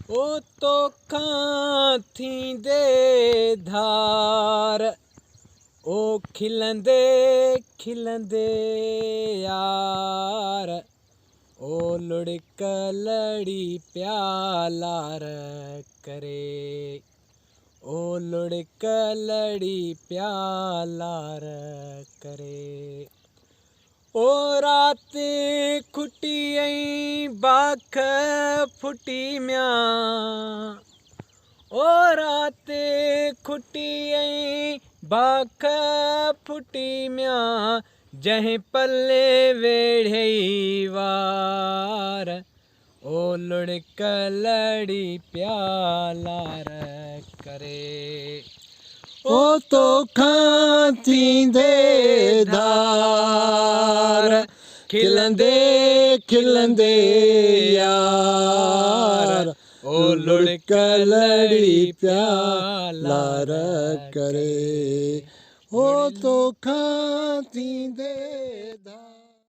ओ तो थींदे धार ओ खिलंदे खिलंदे यार ओ लुढ़क लड़ी प्यालार करे ओ लुढ़क लड़ी प्यालार करे ओ रात खुटी आई बाख फुटी म्या ओ रात खुटी आई बाख फुटी म्या जहीं पल्ले वेढ़ई वार ओ लुढ़क लड़ी प्यालार करे ओ तो थींदे धार खिलंदे खिलंदे यार ओ लुढ़क लड़ी प्यालार करे ओ तो थींदे धार।